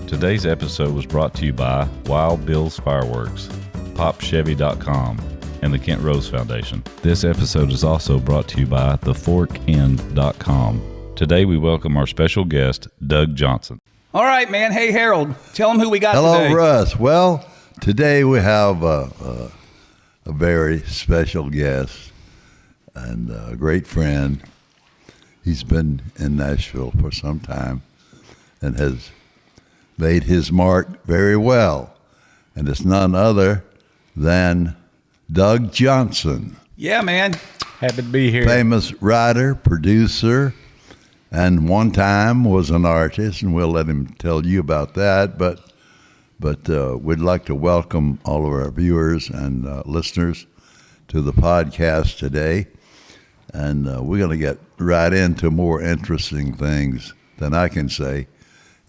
Today's episode was brought to you by Wild Bill's Fireworks, PopChevy.com, and the Kent Rose Foundation. This episode is also brought to you by TheForkIn.com. Today we welcome our special guest, Doug Johnson. All right, man. Hey, Harold, tell them who we got Hello, today. Russ. Well, today we have a very special guest and a great friend. He's been in Nashville for some time and has made his mark very well. And it's none other than Doug Johnson. Yeah, man. Happy to be here. Famous writer, producer, and one time was an artist, and we'll let him tell you about that. But we'd like to welcome all of our viewers and listeners to the podcast today. And we're going to get right into more interesting things than I can say.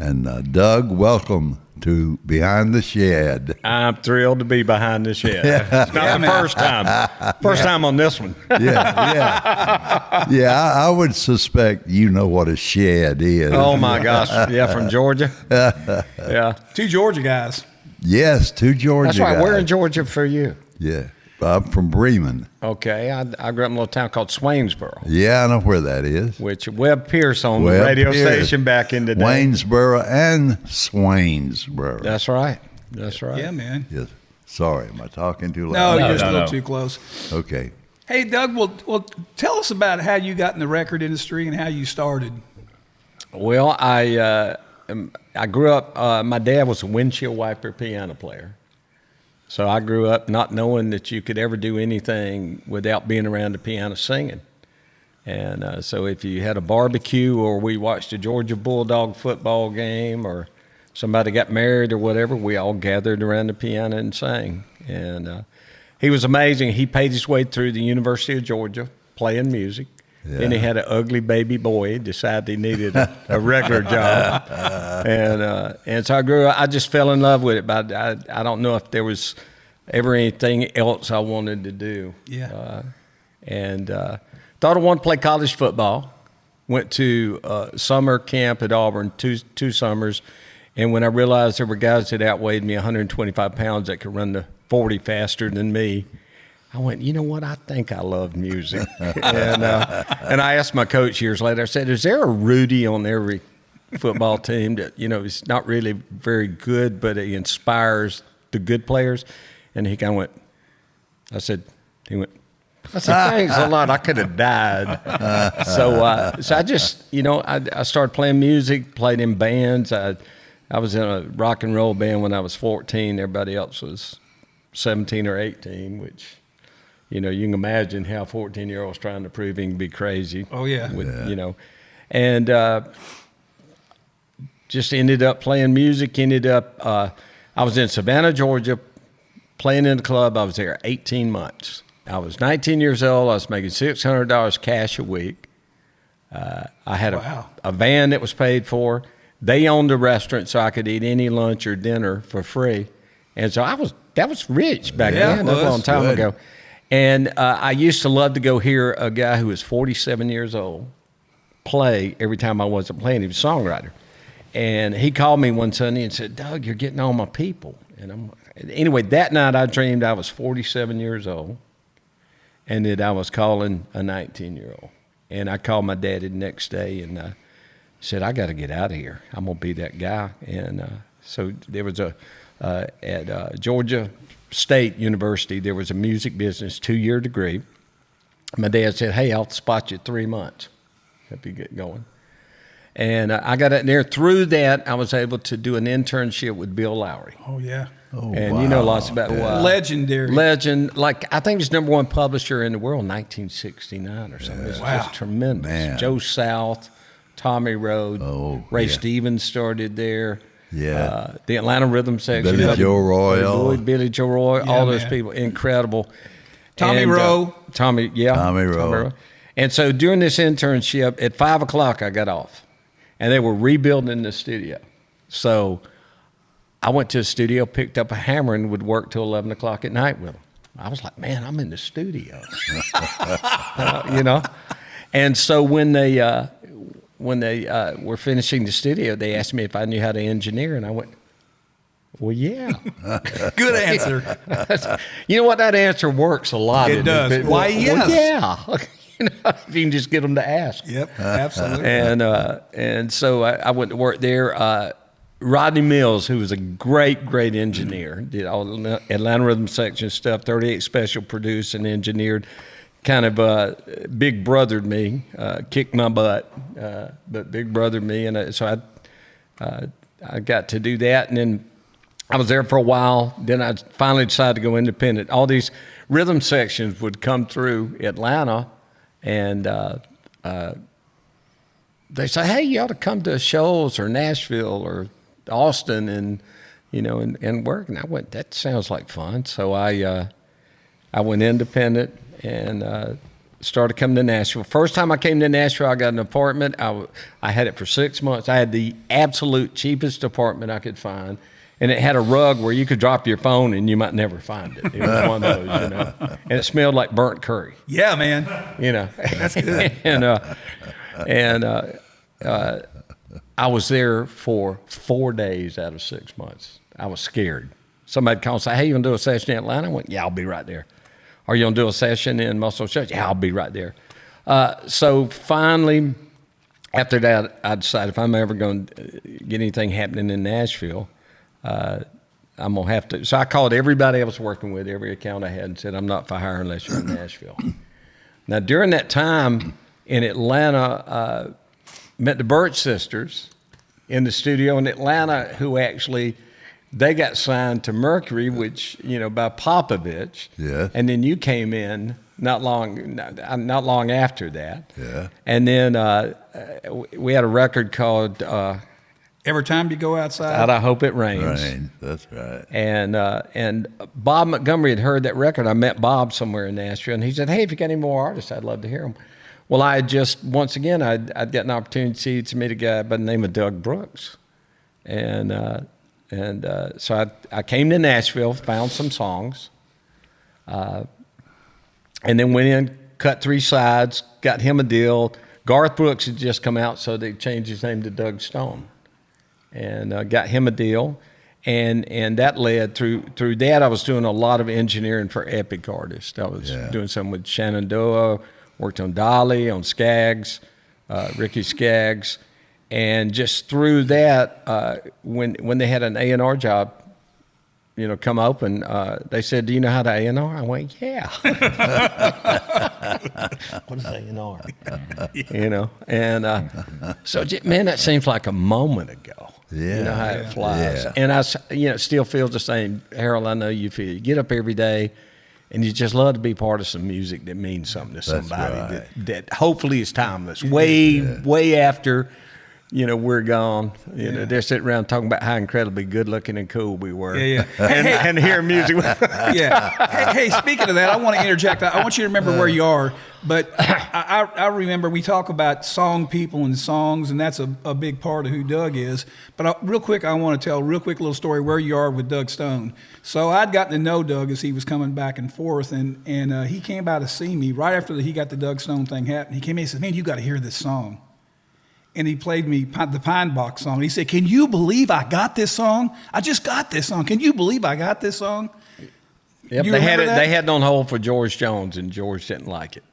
And Doug, welcome to Behind the Shed. I'm thrilled to be behind the shed. It's not the first time. First time on this one. Yeah, I would suspect you know what a shed is. Oh, my gosh. Yeah, from Georgia. Yeah. Two Georgia guys. Yes, two Georgia That's right. guys. Where in Georgia for you? Yeah, I'm from Bremen. Okay. I grew up in a little town called Swainsboro, Yeah, I know where that is. which Webb Pierce on the Webb radio Pierce. station back in the day. Waynesboro and Swainsboro. That's right. That's right. Yeah, man. Yes. Sorry, am I talking too No, loud? you're just a no, little no. too close. Okay. Hey, Doug, well, tell us about how you got in the record industry and how you started. Well, I grew up, my dad was a windshield wiper piano player. So I grew up not knowing that you could ever do anything without being around the piano singing. And so if you had a barbecue or we watched a Georgia Bulldog football game or somebody got married or whatever, we all gathered around the piano and sang. And he was amazing. He paid his way through the University of Georgia playing music. Yeah. Then he had an ugly baby boy. He decided he needed a regular job. And so I grew up. I just fell in love with it. But I don't know if there was ever anything else I wanted to do. Yeah. Thought I wanted to play college football. Went to summer camp at Auburn, two summers. And when I realized there were guys that outweighed me 125 pounds that could run the 40 faster than me, I went, you know what? I think I love music. and I asked my coach years later, I said, is there a Rudy on every football team that, is not really very good, but he inspires the good players? And he kind of went, I said, thanks a lot. I could have died. So I just, I started playing music, played in bands. I was in a rock and roll band when I was 14. Everybody else was 17 or 18, which... you can imagine how 14-year-olds trying to prove he can be crazy. Oh, yeah. And just ended up playing music, I was in Savannah, Georgia, playing in the club. I was there 18 months. I was 19 years old. I was making $600 cash a week. I had a van that was paid for. They owned a restaurant, so I could eat any lunch or dinner for free. And so that was rich back then. That's a long time ago. And I used to love to go hear a guy who was 47 years old play every time I wasn't playing. He was a songwriter. And he called me one Sunday and said, Doug, you're getting all my people. And anyway, that night I dreamed I was 47 years old and that I was calling a 19-year-old. And I called my daddy the next day and said, I got to get out of here. I'm going to be that guy. And so there was at Georgia State University, there was a music business 2-year degree. My dad said, hey, I'll spot you 3 months if you get going. And I got in there. Through that, I was able to do an internship with Bill Lowery. Oh, yeah. Oh, And wow. you know lots about Legendary. Legend. Like, I think he's number one publisher in the world in 1969 or something. It's just tremendous. Man. Joe South, Tommy Rhodes, Ray Stevens started there. Yeah. The Atlanta Rhythm section. Billy Joe Royal. Billy Joe Royal, Yeah, all those man. people, incredible. Tommy Rowe. Tommy Rowe. And so during this internship, at 5 o'clock, I got off. And they were rebuilding the studio. So I went to the studio, picked up a hammer, and would work till 11 o'clock at night with them. I was like, man, I'm in the studio. And so when they when they were finishing the studio, they asked me if I knew how to engineer, and I went, well, yeah. Good answer. You know what? That answer works a lot. It does. It? Why, yes. Well, yeah. If you can just get them to ask. Yep, absolutely. And so I went to work there. Rodney Mills, who was a great engineer, did all the Atlanta Rhythm Section stuff, 38 Special produced and engineered, kind of big brothered me, kicked my butt, but big brothered me. And so I got to do that. And then I was there for a while. Then I finally decided to go independent. All these rhythm sections would come through Atlanta, and they say, hey, you ought to come to shows or Nashville or Austin and work. And I went, that sounds like fun. So I went independent and started coming to Nashville. First time I came to Nashville, I got an apartment. I had it for 6 months. I had the absolute cheapest apartment I could find. And it had a rug where you could drop your phone and you might never find it. It was one of those, And it smelled like burnt curry. Yeah, man. That's good. and I was there for 4 days out of 6 months. I was scared. Somebody called and said, hey, you going to do a session in Atlanta? I went, yeah, I'll be right there. Are you going to do a session in Muscle Shoals? Yeah, I'll be right there. So finally, after that, I decided if I'm ever going to get anything happening in Nashville, I'm going to have to. So I called everybody I was working with, every account I had, and said, I'm not for hire unless you're in Nashville. Now, during that time in Atlanta, met the Burch Sisters in the studio in Atlanta, who actually, they got signed to Mercury, which, by Popovich. Yes. And then you came in not long after that. Yeah. And then we had a record called Every Time You Go Outside. I Hope It Rains. Rain, that's right. And Bob Montgomery had heard that record. I met Bob somewhere in Nashville, and he said, hey, if you got any more artists, I'd love to hear them. Well, I had just, once again, I'd got an opportunity to meet a guy by the name of Doug Brooks. And so I came to Nashville, found some songs, and then went in, cut 3 sides, got him a deal. Garth Brooks had just come out, so they changed his name to Doug Stone. And got him a deal, and that led through that. I was doing a lot of engineering for epic artists. I was doing some with Shenandoah, worked on Dolly, on Skaggs, Ricky Skaggs, and just through that, when they had an A&R job, come open, they said, do you know how to A&R? I went, yeah. What is A&R? And so, man, that seems like a moment ago. Yeah. You know how it flies. Yeah. And I still feel the same. Harold, I know you feel. You get up every day, and you just love to be part of some music that means something to somebody right. that hopefully is timeless. Way after, we're gone. They're sitting around talking about how incredibly good looking and cool we were. Yeah. And hear music. Yeah. Hey, speaking of that, I want to interject. I want you to remember where you are. But I remember we talk about song people and songs, and that's a big part of who Doug is. But real quick, I want to tell a real quick little story where you are with Doug Stone. So I'd gotten to know Doug as he was coming back and forth, and he came by to see me right after he got the Doug Stone thing happen. He came in and said, man, you got to hear this song. And he played me the Pine Box song. He said, can you believe I got this song? I just got this song. Can you believe I got this song? Yep, they had it. They had it on hold for George Jones, and George didn't like it.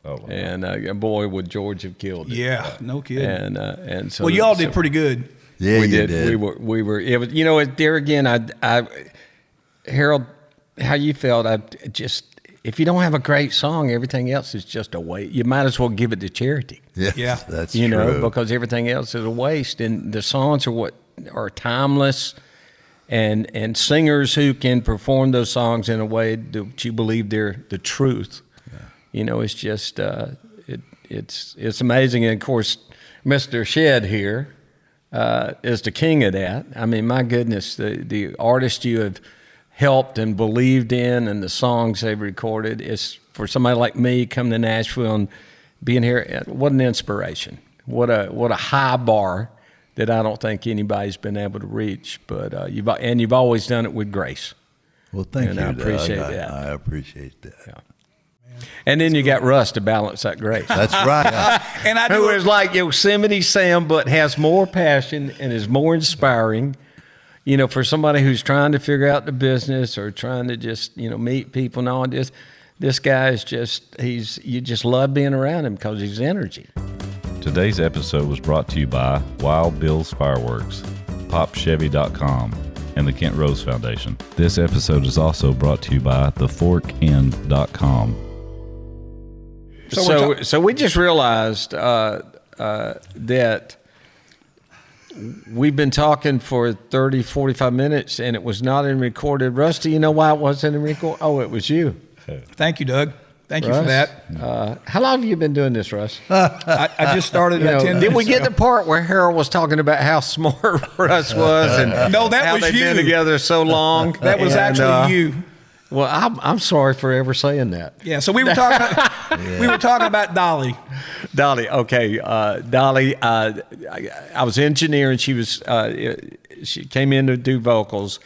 Oh, wow. And boy, would George have killed it. Yeah, no kidding. And so, well, y'all did pretty good. Yeah, we you did. We were. It was. There again. I Harold, how you felt? If you don't have a great song, everything else is just a waste. You might as well give it to charity. Yeah. That's true. Because everything else is a waste, and the songs are what are timeless. And singers who can perform those songs in a way that you believe they're the truth. It's just it's amazing. And of course, Mr. Shed here is the king of that. I mean, my goodness, the artists you have helped and believed in, and the songs they've recorded, is for somebody like me coming to Nashville and being here. What an inspiration! What a high bar that I don't think anybody's been able to reach. But you've always done it with grace. Well, thank you, I Doug. appreciate that. I appreciate that. Yeah. And then you got Russ to balance that grace. That's right. And I Who do is like Yosemite Sam, but has more passion and is more inspiring. You know, for somebody who's trying to figure out the business or trying to just, meet people and all this. This guy is you just love being around him because he's energy. Today's episode was brought to you by Wild Bill's Fireworks, PopChevy.com, and the Kent Rose Foundation. This episode is also brought to you by theforkend.com. So we just realized that we've been talking for 30, 45 minutes, and it was not in recorded. Russ, do you know why it wasn't in record? Oh, it was you. Thank you, Doug. Thank you Russ? for that. How long have you been doing this, Russ? I just started about 10 minutes Did we get ago. the part where Harold was talking about how smart Russ was and No, that how was they've you. been together so long? That was actually you. Well, I'm sorry for ever saying that. Yeah, so we were talking about Dolly. Dolly, okay. Dolly, I was engineering. She came in to do vocals,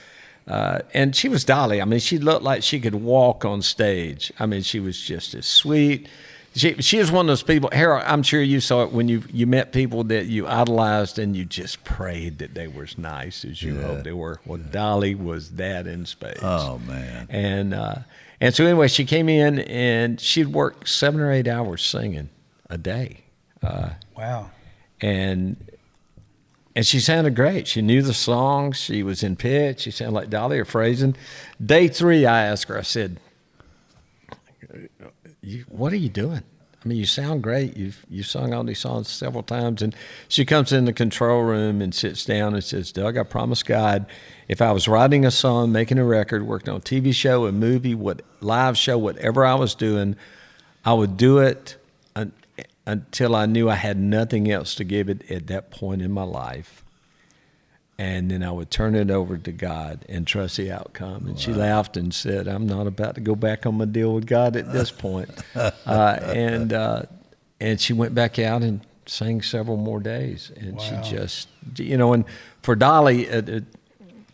and she was Dolly. I mean, she looked like she could walk on stage. I mean, she was just as sweet. She is one of those people, Harold, I'm sure you saw it when you met people that you idolized and you just prayed that they were as nice as you hoped they were. Well, Dolly was that in spades. Oh, man. And so anyway, she came in and she'd work 7 or 8 hours singing a day. Wow. And she sounded great. She knew the songs. She was in pitch. She sounded like Dolly or phrasing. Day 3, I asked her, I said, what are you doing? I mean, you sound great. You've sung all these songs several times. And she comes in the control room and sits down and says, Doug, I promise God, if I was writing a song, making a record, working on a TV show, a movie, live show, whatever I was doing, I would do it until I knew I had nothing else to give it at that point in my life. And then I would turn it over to God and trust the outcome. And she laughed and said, I'm not about to go back on my deal with God at this point. And she went back out and sang several more days. And she just, and for Dolly, a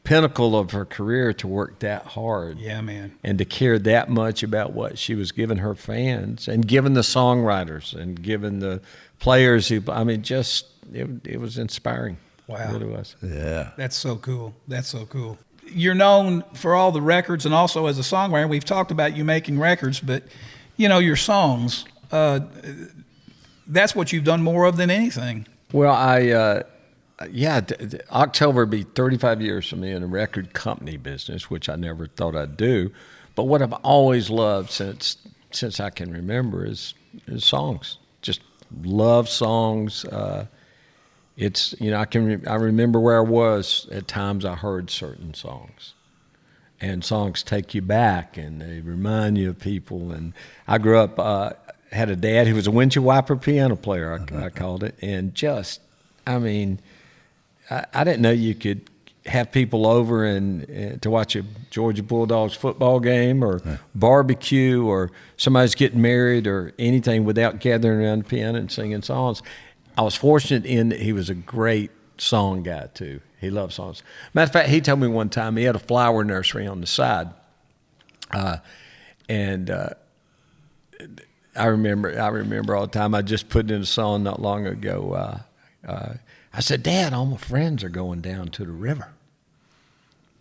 pinnacle of her career to work that hard. Yeah, man. And to care that much about what she was giving her fans and giving the songwriters and giving the players who, I mean, just, it was inspiring. Wow. It really was. Yeah. That's so cool. That's so cool. You're known for all the records and also as a songwriter. We've talked about you making records, but, your songs, that's what you've done more of than anything. Well, October would be 35 years for me in the record company business, which I never thought I'd do. But what I've always loved since I can remember is songs. Just love songs. It's, I remember where I was at times I heard certain songs. And songs take you back and they remind you of people. And I grew up, had a dad who was a windshield wiper piano player, I called it. And just, I didn't know you could have people over and to watch a Georgia Bulldogs football game or barbecue or somebody's getting married or anything without gathering around the piano and singing songs. I was fortunate in that he was a great song guy, too. He loved songs. Matter of fact, he told me one time he had a flower nursery on the side. And I remember all the time. I just put in a song not long ago. I said, Dad, all my friends are going down to the river.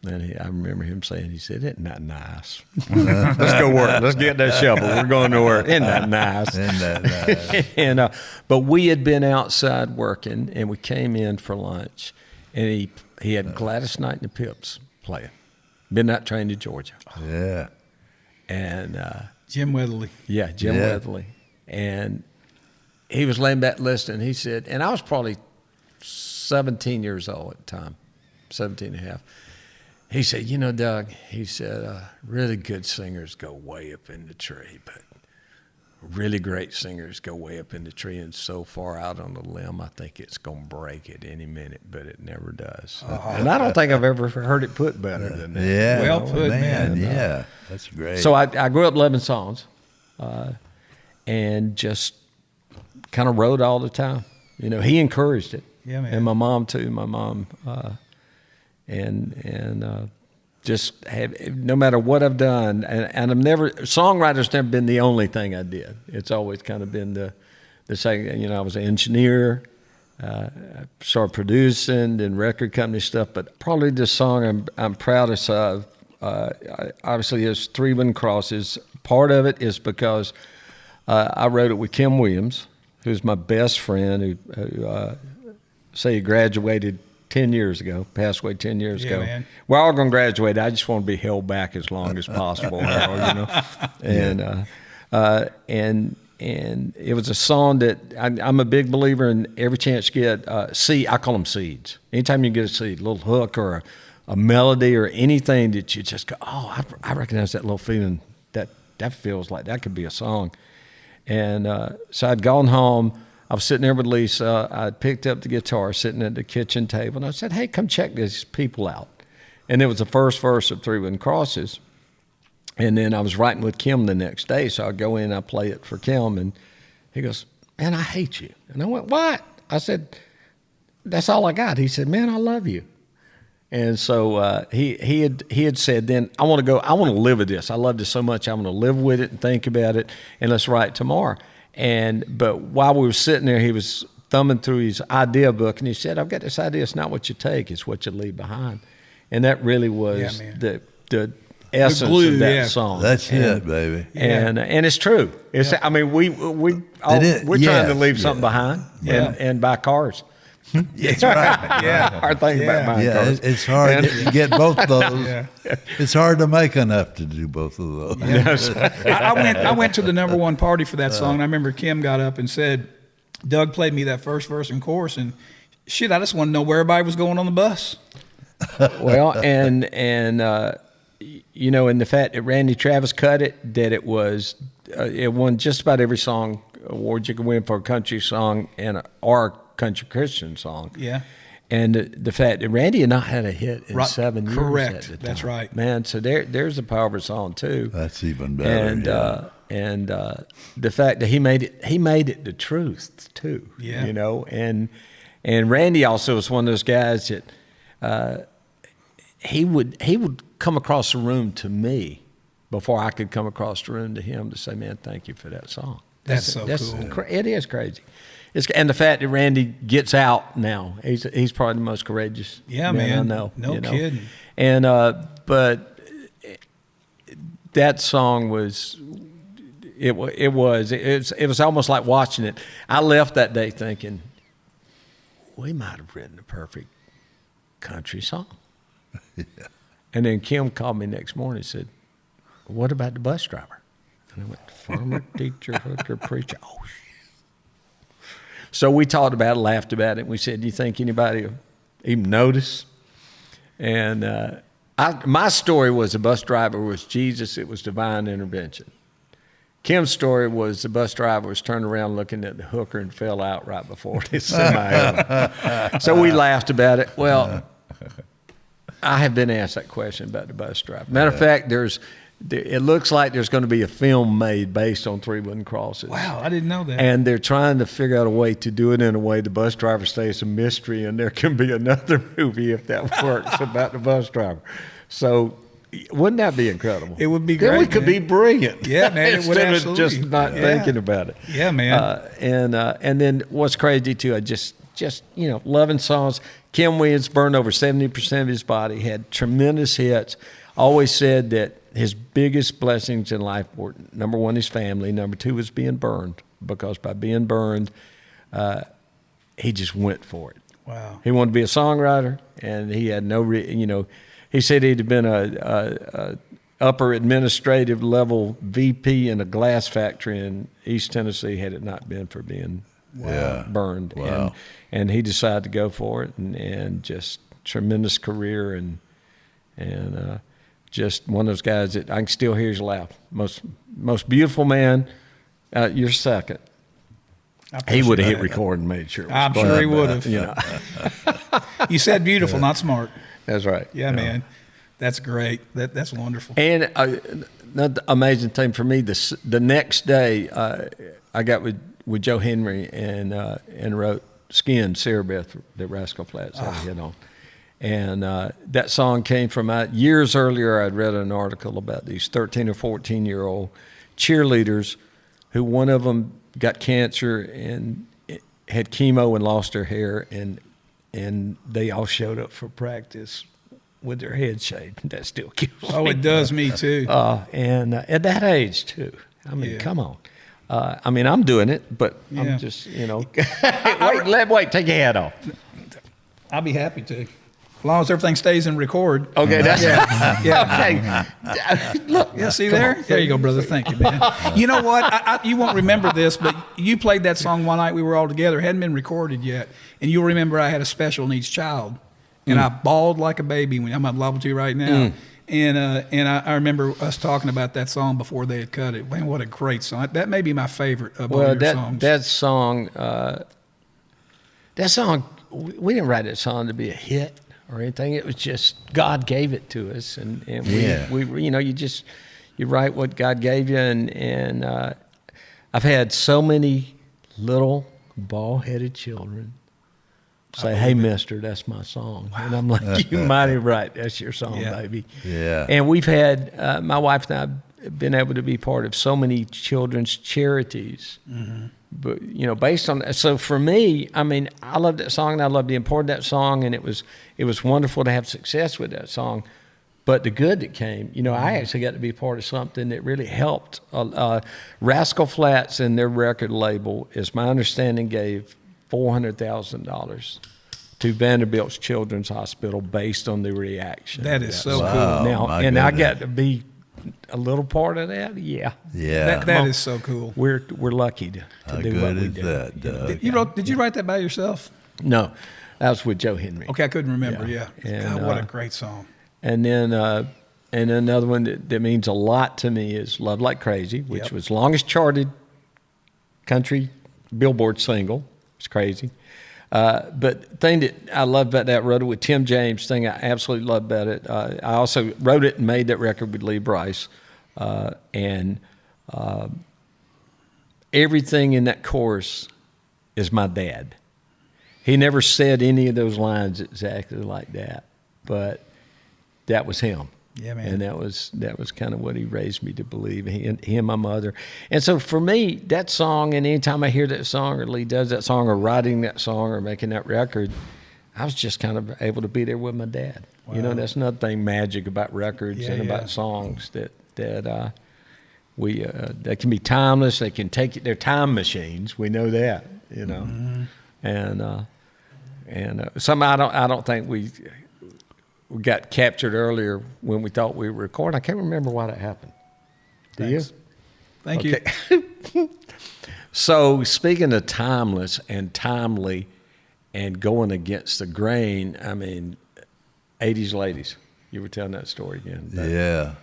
And I remember him saying, he said, isn't that nice? Let's go work. Let's get that shovel. We're going to work. Isn't that nice? Isn't that nice? And, but we had been outside working, and we came in for lunch, and he had Gladys Knight and the Pips playing. Midnight Train to Georgia. Yeah. And Jim Weatherly. Yeah, Jim Weatherly. And he was laying back listening. He said, and I was probably 17 years old at the time, 17 and a half. He said, Doug, he said, really good singers go way up in the tree, but really great singers go way up in the tree and so far out on the limb, I think it's going to break at any minute, but it never does. And I don't think I've ever heard it put better than that. Yeah. Well put, man. Yeah. That's great. So I grew up loving songs and just kind of wrote all the time. He encouraged it. Yeah, man. And my mom, too. My mom, just have, no matter what I've done, and songwriter's never been the only thing I did. It's always kind of been the second. I was an engineer. I started producing and record company stuff, but probably the song I'm proudest of, obviously, is Three Wooden Crosses. Part of it is because I wrote it with Kim Williams, who's my best friend, who he graduated 10 years ago, passed away 10 years ago. Man. We're all going to graduate. I just want to be held back as long as possible. And it was a song that I'm a big believer in. Every chance you get, I call them seeds. Anytime you get a seed, a little hook or a melody or anything that you just go, oh, I recognize that little feeling. That feels like that could be a song. And so I'd gone home. I was sitting there with Lisa. I'd picked up the guitar, sitting at the kitchen table, and I said, hey, come check these people out. And it was the first verse of Three Wooden Crosses. And then I was writing with Kim the next day, so I go in and I play it for Kim, and he goes, man, I hate you. And I went, what? I said, that's all I got. He said, man, I love you. And so he had said, then I want to live with this. I love this so much. I want to live with it and think about it, and let's write tomorrow. But while we were sitting there, he was thumbing through his idea book, and he said, I've got this idea. It's not what you take, it's what you leave behind. And that really was the essence of that song. That's it, baby. And it's true. It's I mean we're trying to leave something behind and buy cars. That's right. Yeah. Our thing about buying cars. It's hard to get both of those. It's hard to make enough to do both of those. Yes. I went to the number one party for that song, and I remember Kim got up and said, Doug played me that first verse and chorus, and shit, I just wanted to know where everybody was going on the bus. Well, and and the fact that Randy Travis cut it, that it won just about every song award you can win for a country song or country Christian song. Yeah. And the fact that Randy had not had a hit in 7 years. Correct. At the time. That's right. Man, so there's a powerful song too. That's even better. And the fact that he made it the truth too. Yeah. And Randy also was one of those guys that he would come across the room to me before I could come across the room to him to say, man, thank you for that song. That's so cool. It is crazy. And the fact that Randy gets out now, he's probably the most courageous man I know. No kidding. And but that song was almost like watching it. I left that day thinking, we might have written a perfect country song. Yeah. And then Kim called me next morning and said, what about the bus driver? And I went, farmer, teacher, hooker, preacher. Oh, so we talked about it, laughed about it, and we said, do you think anybody will even notice? And my story was the bus driver was Jesus. It was divine intervention. Kim's story was the bus driver was turned around looking at the hooker and fell out right before his semi. So we laughed about it. Well, I have been asked that question about the bus driver. Matter of fact, it looks like there's going to be a film made based on Three Wooden Crosses. Wow, I didn't know that. And they're trying to figure out a way to do it in a way the bus driver stays a mystery, and there can be another movie if that works about the bus driver. So wouldn't that be incredible? It would be great. Then we could be brilliant. Yeah, man. It would instead of just not thinking about it. Yeah, man. And then what's crazy too, I just loving songs. Kim Williams burned over 70% of his body, had tremendous hits. Always said that his biggest blessings in life were, number one, his family. Number two was being burned, because by being burned, he just went for it. Wow. He wanted to be a songwriter, and he had he said he'd been a upper administrative level VP in a glass factory in East Tennessee had it not been for being burned. Wow. And he decided to go for it, and just tremendous career, and just one of those guys that I can still hear his laugh. Most beautiful man. You're second. He would have hit record and made sure. I'm sure he would have. You said beautiful, not smart. That's right. Yeah, man. That's great. That's wonderful. And the amazing thing for me, the next day, I got with Joe Henry and wrote "Skin" Sarah Beth, the Rascal Flatts had a hit on. And that song came from years earlier. I'd read an article about these 13 or 14-year-old cheerleaders who one of them got cancer and had chemo and lost her hair, and they all showed up for practice with their head shaved. That still kills me. Oh, it does me too. And at that age too. I mean, come on. I mean, I'm doing it, but I'm just, wait, take your hat off. I'll be happy to. As long as everything stays in record. Okay, that's yeah. Okay. Look, Yeah, see there? There you go, brother. Thank you, man. You know what? You won't remember this, but you played that song one night we were all together. It hadn't been recorded yet. And you'll remember I had a special needs child. And I bawled like a baby. I'm liable to right now. And I remember us talking about that song before they had cut it. Man, what a great song. That may be my favorite of all your songs. That song, we didn't write that song to be a hit or anything. It was just God gave it to us, and we you write what God gave you, and I've had so many little bald-headed children say, "Hey, Mister, that's my song," and I'm like, "You mighty right, that's your song, baby." Yeah. And we've had my wife and I have been able to be part of so many children's charities. But based on that, so for me, I mean, I love that song, and I love the importance of that song, and it was wonderful to have success with that song. But the good that came, I actually got to be part of something that really helped. Rascal Flatts and their record label, as my understanding, gave $400,000 to Vanderbilt's Children's Hospital based on the reaction. That is so Wow, cool. Now, my and I goodness. got to be a little part of that. Yeah. That is so cool. We're lucky to How do good what we is do. that, Doug? Did you write that by yourself? No, that was with Joe Henry. Okay, I couldn't remember. Yeah. And, God, what a great song. And then and another one that means a lot to me is "Love Like Crazy," which was longest charted country Billboard single. It's crazy. But thing that I love about that, wrote it with Tim James, thing I absolutely love about it. I also wrote it and made that record with Lee Brice. And everything in that chorus is my dad. He never said any of those lines exactly like that, but that was him. Yeah, man. And that was kind of what he raised me to believe. He and my mother. And so for me, that song, and anytime I hear that song or Lee does that song or writing that song or making that record, I was just kind of able to be there with my dad. Wow. That's nothing magic about records and about songs that they can be timeless. They can take it. They're time machines. We know that, and some I don't think we got captured earlier when we thought we were recording. I can't remember why that happened. Do you? Thank you. So speaking of timeless and timely and going against the grain, I mean, 80s ladies. You were telling that story again. Yeah.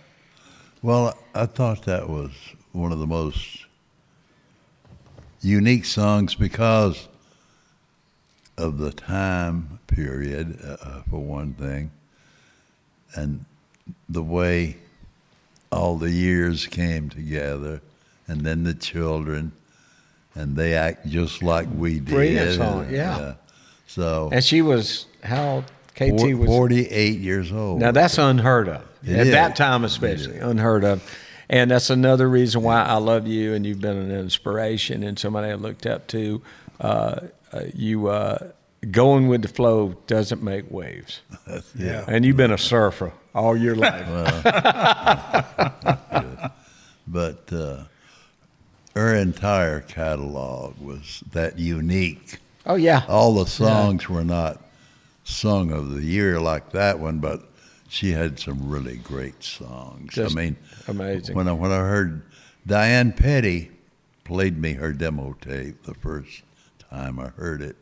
Well, I thought that was one of the most unique songs because of the time period, for one thing, and the way all the years came together, and then the children, and they act just like we did. Brilliant song, yeah. So, and she was, how old? KT was 48 years old. Now that's unheard of. It At is. that time especially, unheard of. And that's another reason why I love you, and you've been an inspiration and somebody I looked up to. Going with the flow doesn't make waves. Yeah. And you've been a surfer all your life. But her entire catalog was that unique. Oh, yeah. All the songs were not sung of the year like that one, but she had some really great songs. Just I mean, amazing. When I heard Diane Petty played me her demo tape the first time I heard it,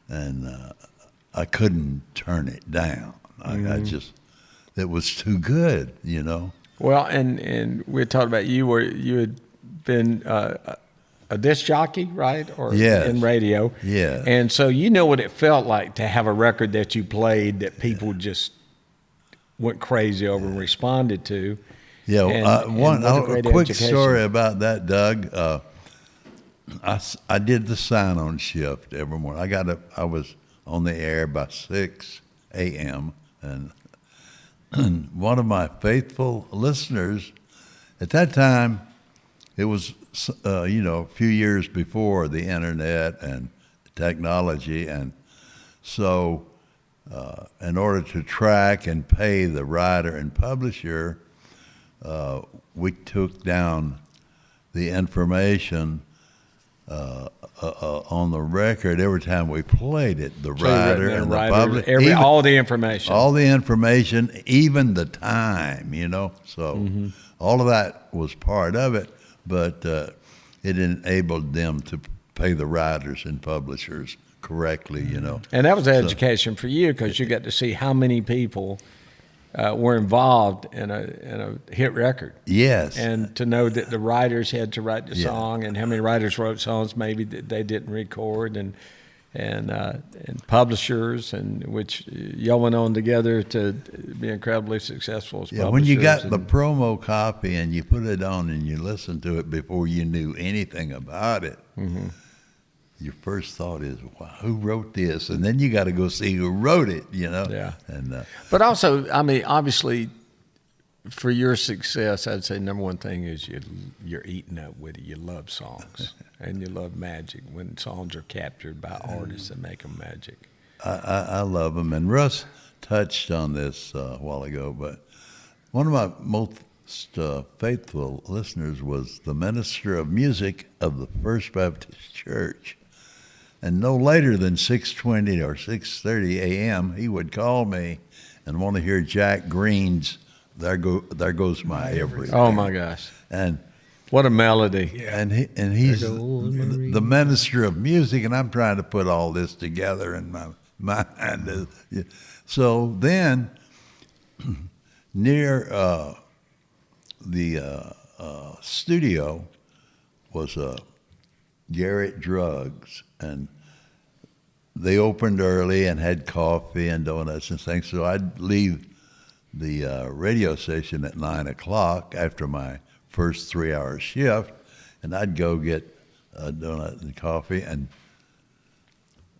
and I couldn't turn it down. I just, it was too good, Well, and we had talked about you had been a disc jockey, right? Or Yes. in radio. Yeah. And so you know what it felt like to have a record that you played that people just went crazy over and responded to. Yeah, And what a a great quick education. story about that, Doug. I did the sign-on shift every morning. I was on the air by 6, a.m. And one of my faithful listeners, at that time, it was, a few years before the internet and technology. And so in order to track and pay the writer and publisher, we took down the information on the record every time we played it. The writer and the publisher, all the information. all the information, even the time. So all of that was part of it, but it enabled them to pay the writers and publishers correctly. And that was education for you, because you got to see how many people were involved in a hit record. Yes. And to know that the writers had to write the song, and how many writers wrote songs maybe that they didn't record, and publishers, and which y'all went on together to be incredibly successful as publishers. When you got the promo copy and you put it on and you listened to it before you knew anything about it, your first thought is, wow, who wrote this? And then you got to go see who wrote it, Yeah. And But also, I mean, obviously, for your success, I'd say number one thing is you're eating up with it. You love songs, and you love magic when songs are captured by artists that make them magic. I love them. And Russ touched on this a while ago, but one of my most faithful listeners was the minister of music of the First Baptist Church. And no later than 6:20 or 6:30 a.m., he would call me and want to hear Jack Green's "There Goes My Everything." Oh my gosh! And what a melody! Yeah. and he's the minister of music, and I'm trying to put all this together in my mind. So then, near the studio was Garrett Drugs, and they opened early and had coffee and donuts and things. So I'd leave the radio station at 9 o'clock after my first 3-hour shift, and I'd go get a donut and coffee. And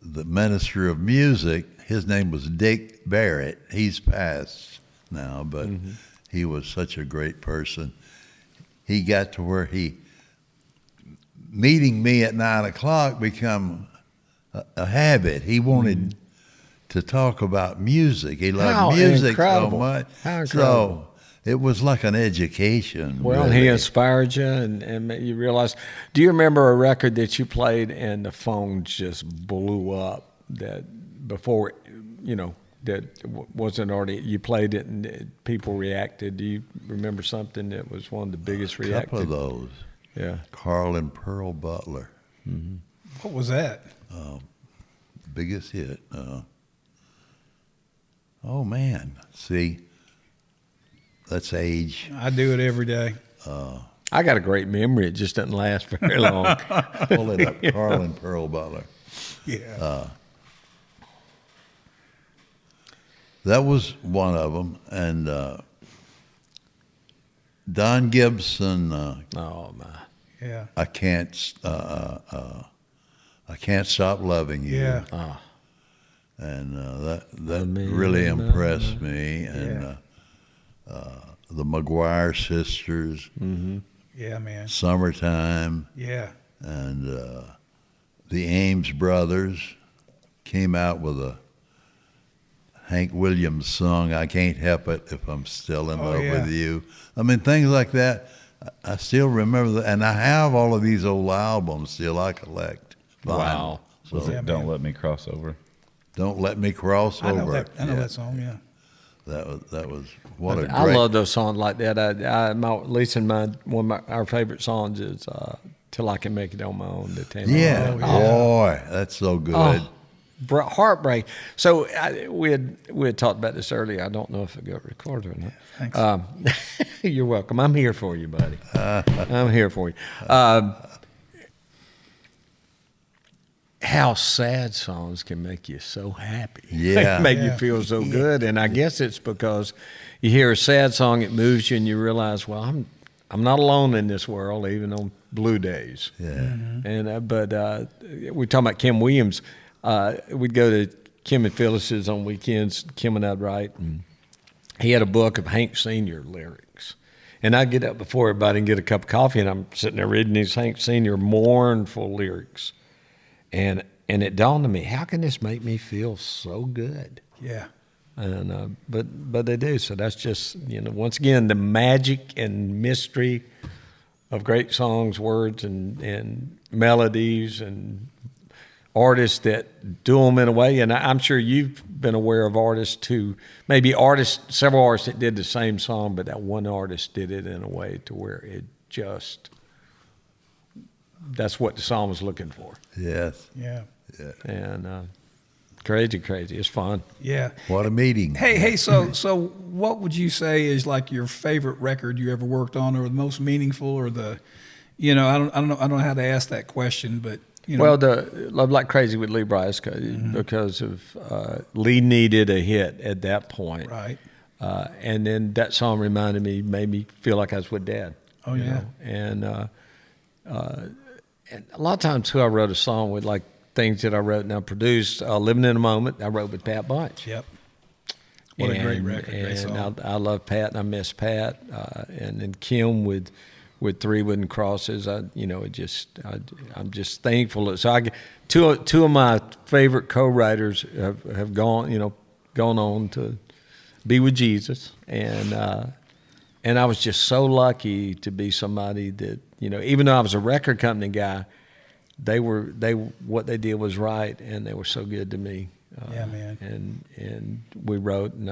the minister of music, his name was Dick Barrett. He's passed now, but he was such a great person. He got to where meeting me at 9 o'clock become a habit. He wanted to talk about music. He loved music so much. How incredible. So it was like an education. Well, really. he inspired you, and you realized. Do you remember a record that you played and the phone just blew up? That before, that wasn't already. You played it and people reacted. Do you remember something that was one of the biggest reactions? A couple of those. Yeah. Carl and Pearl Butler. What was that? Biggest hit. Oh man, see, that's age. I do it every day. I got a great memory. It just doesn't last very long. Pull it up, Carl and Pearl Butler. Yeah. That was one of them, and Don Gibson. Oh my. Yeah. I can't stop loving you. Yeah. And that really impressed me. And the Maguire Sisters, Yeah, man. Summertime, Yeah. and the Ames Brothers came out with a Hank Williams song, "I Can't Help It If I'm Still in Love with You." I mean, things like that. I still remember that, and I have all of these old albums still. I collect. Wow. So Was it Yeah, Don't man. Let Me Cross Over? Don't Let Me Cross I know Over. that. I know that song. Yeah. That was what a great. I love those songs like that. Lisa and one of our favorite songs is "Till I Can Make It on My Own." The Tammy. Yeah, boy, that's so good. Heartbreak. So we had talked about this earlier. I don't know if it got recorded or not. Thanks. You're welcome. I'm here for you, buddy. I'm here for you. How sad songs can make you so happy. Yeah. Make you feel so good. And I guess it's because you hear a sad song, it moves you, and you realize, well, I'm not alone in this world, even on blue days. Yeah. And but we're talking about Kim Williams. We'd go to Kim and Phyllis's on weekends. Kim and I'd write, and he had a book of Hank Sr. lyrics. And I'd get up before everybody and get a cup of coffee, and I'm sitting there reading these Hank Sr. mournful lyrics. And it dawned on me, how can this make me feel so good? Yeah. And but they do. So that's just, once again, the magic and mystery of great songs, words, and melodies, and artists that do them in a way. And I'm sure you've been aware of artists too, maybe several artists that did the same song, but that one artist did it in a way to where it just, that's what the song was looking for. Yes. Yeah. Yeah. And crazy. It's fun. Yeah. What a meeting. Hey, so what would you say is like your favorite record you ever worked on, or the most meaningful, or the, I don't know how to ask that question, but Well, the Love Like Crazy with Lee Brice, because of Lee needed a hit at that point, right? And then that song made me feel like I was with Dad. Oh yeah. And a lot of times too, I wrote a song with like things that I wrote and I produced. Living in a Moment, I wrote with Pat Bunch. Yep. What a great record, great song. I love Pat and I miss Pat. And then Kim with Three Wooden Crosses. I'm just thankful. So two of my favorite co-writers have gone on to be with Jesus, and I was just so lucky to be somebody that, even though I was a record company guy, what they did was right, and they were so good to me. Yeah, man. And we wrote, and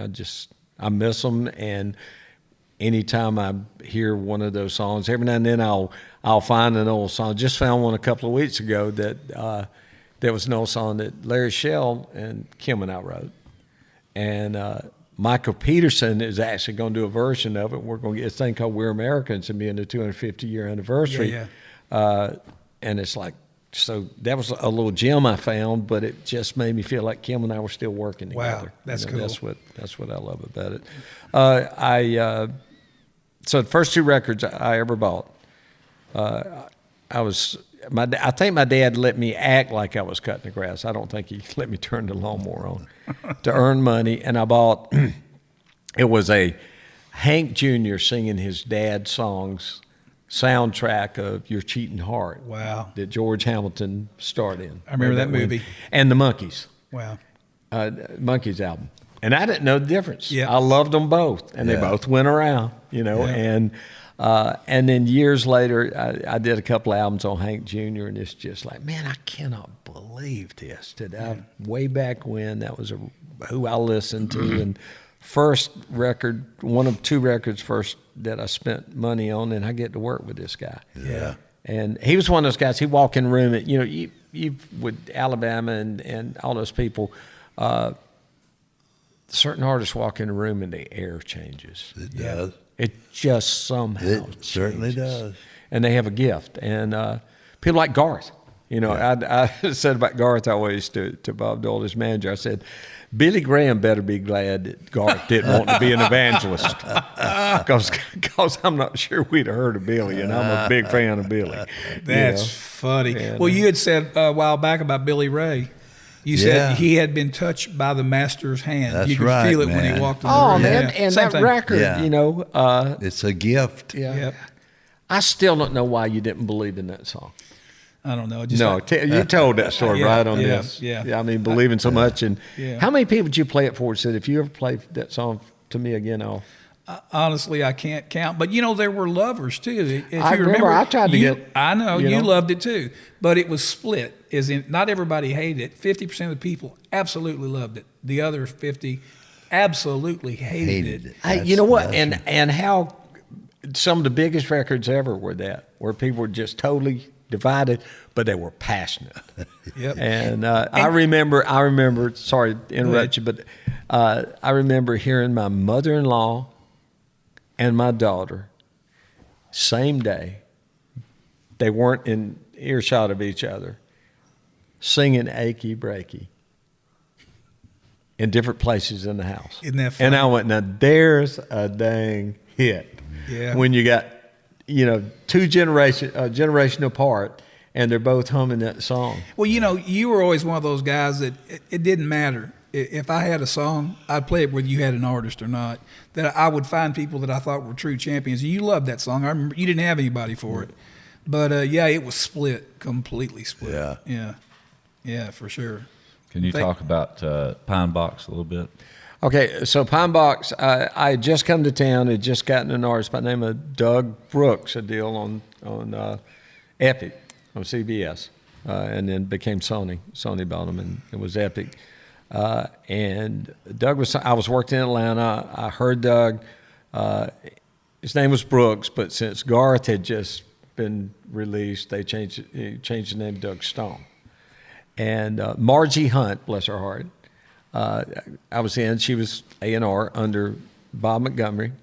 I miss them. And anytime I hear one of those songs, every now and then I'll find an old song. Just found one a couple of weeks ago that there was an old song that Larry Shell and Kim and I wrote, and Michael Peterson is actually going to do a version of it. We're going to get this thing called "We're Americans" and be in the 250-year anniversary. Yeah. And it's like, so that was a little gem I found, but it just made me feel like Kim and I were still working together. Wow, that's cool. That's what I love about it. So the first two records I ever bought, I think my dad let me act like I was cutting the grass. I don't think he let me turn the lawnmower on to earn money. And I bought, it was a Hank Jr. singing his dad's songs soundtrack of Your Cheating Heart. Wow. That George Hamilton starred in. I remember that movie. And the Monkees. Wow. Monkees album. And I didn't know the difference. Yeah. I loved them both, and they both went around, Yeah. And then years later, I did a couple albums on Hank Jr., and it's just like, man, I cannot believe this. Way back when, that was who I listened to, and first record, one of two records first that I spent money on, and I get to work with this guy. Yeah. And he was one of those guys, he'd walk in the room, and, you with Alabama and all those people, certain artists walk in the room and the air changes. It does. It just somehow It certainly does. And they have a gift. And people like Garth. I said about Garth always to Bob Dole, his manager, I said, Billy Graham better be glad that Garth didn't want to be an evangelist. Because I'm not sure we'd have heard of Billy, and I'm a big fan of Billy. That's funny. And, well, you had said a while back about Billy Ray. You said he had been touched by the master's hand. That's you could right, feel it man. when he walked in the Oh, room. man, and Same that thing. record, Yeah. It's a gift. Yeah. Yep. I still don't know why you didn't believe in that song. I don't know. Just No, you told that story right on this. Yeah. I mean, believing so much. And Yeah. how many people did you play it for? Said, if you ever play that song to me again, honestly, I can't count. But there were lovers too. If I you remember I tried to get. I know you know. loved it too, but it was split. As in, not everybody hated it. 50% of the people absolutely loved it. The other 50 absolutely hated it. Hey, you know what? And how some of the biggest records ever were where people were just totally divided, but they were passionate. Yep. And I remember. Sorry to interrupt you, but I remember hearing my mother-in-law and my daughter same day. They weren't in earshot of each other, singing "Achy Breaky" in different places in the house. Isn't that funny? And I went, now there's a dang hit. Yeah. When you got, two generation apart, and they're both humming that song. Well, you were always one of those guys that it didn't matter. if I had a song, I'd play it whether you had an artist or not. That I would find people that I thought were true champions. You loved that song. I remember you didn't have anybody for it, but it was split, completely split. Yeah, for sure. Can you talk about Pine Box a little bit? Okay, so Pine Box, I had just come to town, had just gotten an artist by the name of Doug Brooks, a deal on Epic, on CBS, and then became Sony. Sony bought him, and it was Epic. And I was working in Atlanta. I heard Doug. His name was Brooks, but since Garth had just been released, they changed the name to Doug Stone. And Margie Hunt, bless her heart, I was in. She was A&R under Bob Montgomery,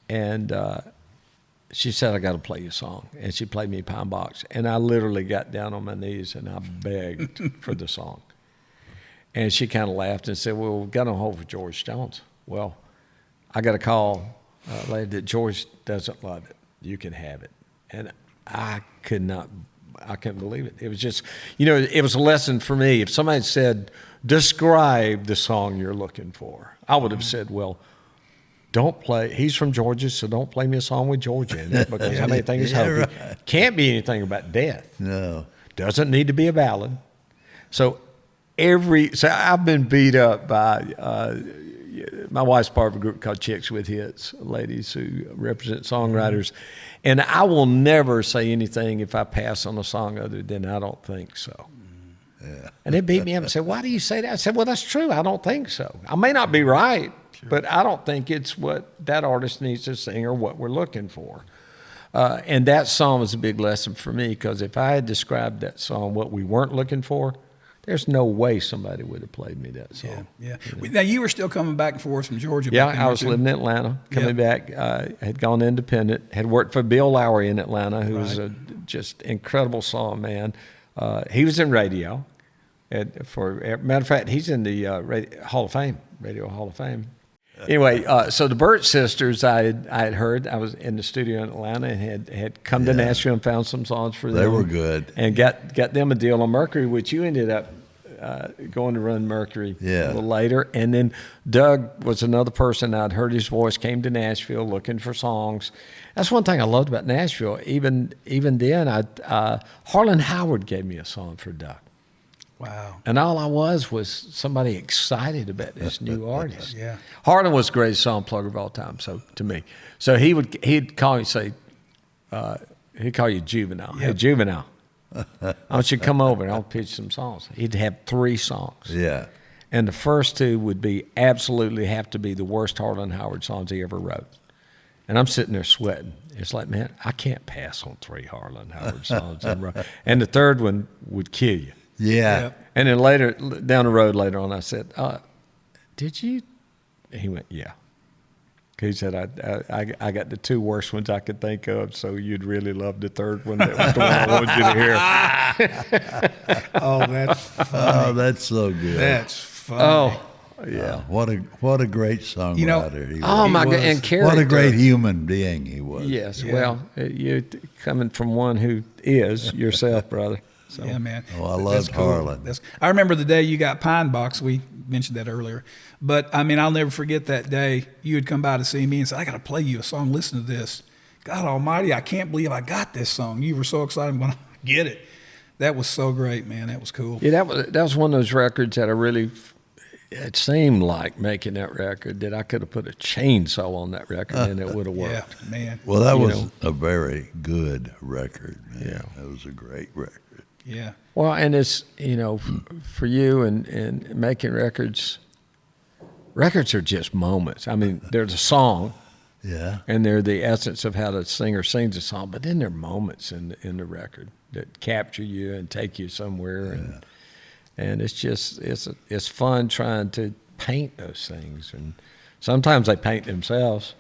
and she said, "I got to play you a song," and she played me Pine Box, and I literally got down on my knees and I begged for the song, and she kind of laughed and said, "Well, we've got on hold for George Jones." Well, I got a call later that George doesn't love it. You can have it, and I couldn't believe it. It was just, it was a lesson for me. If somebody said, "Describe the song you're looking for," I would have said, "Well, don't play. He's from Georgia, so don't play me a song with Georgia in it because I may think it's hokey. Right. Can't be anything about death. No, doesn't need to be a ballad." So I've been beat up by my wife's part of a group called Chicks with Hits, ladies who represent songwriters, and I will never say anything if I pass on a song other than "I don't think so." Yeah. And they beat me up and said, "Why do you say that?" I said, "Well, that's true. I don't think so. I may not be right, but I don't think it's what that artist needs to sing or what we're looking for." And that song was a big lesson for me, because if I had described that song, what we weren't looking for, there's no way somebody would have played me that song. Yeah. Now, you were still coming back and forth from Georgia. Yeah, I was living in Atlanta, coming back. Had gone independent, had worked for Bill Lowery in Atlanta, who was a just incredible song man. He was in radio. Matter of fact, he's in the Hall of Fame, Radio Hall of Fame. Anyway, so the Burch Sisters, I had heard. I was in the studio in Atlanta and had come to Nashville and found some songs for them. They were good. And got them a deal on Mercury, which you ended up going to run Mercury a little later. And then Doug was another person. I'd heard his voice, came to Nashville looking for songs. That's one thing I loved about Nashville. Even then, Harlan Howard gave me a song for Doug. Wow. And all I was somebody excited about this new artist. Yeah. Harlan was the greatest song plugger of all time, so to me. So he'd call me and say, he'd call you Juvenile. Yep. "Hey, Juvenile, I want you to come over and I'll pitch some songs." He'd have 3 songs. Yeah. And the first 2 would absolutely have to be the worst Harlan Howard songs he ever wrote. And I'm sitting there sweating. It's like, man, I can't pass on 3 Harlan Howard songs. And the third one would kill you. Yeah. And then later, down the road later on, I said, "Did you?" He went, "Yeah." He said, I got the 2 worst ones I could think of, so you'd really love the third one. That was the one I wanted you to hear. Oh, that's funny. Oh, that's so good. That's funny. Oh, yeah. What a great songwriter he was. Oh, my God. And character. What a great human being he was. Yes. Yeah. Well, you're coming from one who is yourself, brother. So. Yeah, man. Oh, I love Harlan. I remember the day you got Pine Box. We mentioned that earlier. But, I mean, I'll never forget that day. You would come by to see me and say, "I got to play you a song. Listen to this. God almighty, I can't believe I got this song." You were so excited when I get it. That was so great, man. That was cool. Yeah, that was one of those records that it seemed like making that record that I could have put a chainsaw on that record and it would have worked. Yeah, man. Well, that was a very good record, man. Yeah. That was a great record. Yeah. Well, and it's, for you and making records are just moments. I mean, there's a song. Yeah. And they're the essence of how the singer sings a song, but then there are moments in the record that capture you and take you somewhere. And it's just, it's fun trying to paint those things. And sometimes they paint themselves.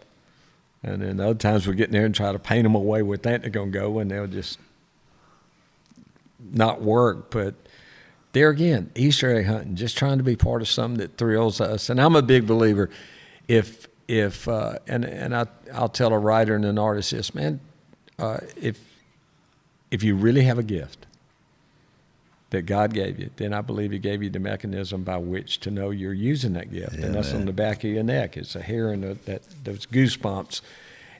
And then other times we get in there and try to paint them away with that they're going to go, and they'll just not work. But there again, Easter egg hunting, just trying to be part of something that thrills us. And I'm a big believer, I'll tell a writer and an artist this, man, if you really have a gift, that God gave you, then I believe He gave you the mechanism by which to know you're using that gift. And that's on the back of your neck. It's a hair and those goosebumps.